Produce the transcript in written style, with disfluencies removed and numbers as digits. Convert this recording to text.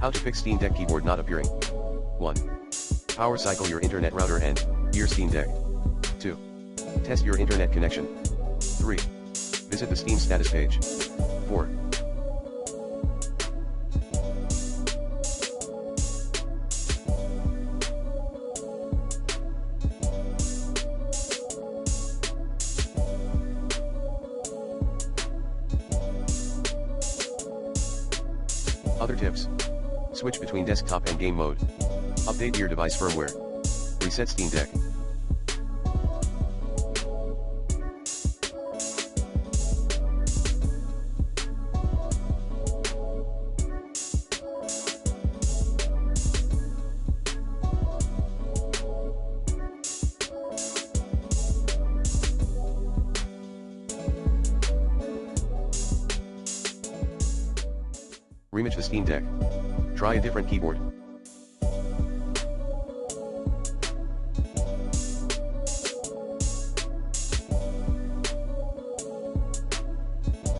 How to fix Steam Deck keyboard not appearing. 1. Power cycle your internet router and your Steam Deck. 2. Test your internet connection. 3. Visit the Steam status page. 4. Other tips. Switch between desktop and game mode. Update your device firmware. Reset Steam Deck. Remix the Steam Deck. Try a different keyboard.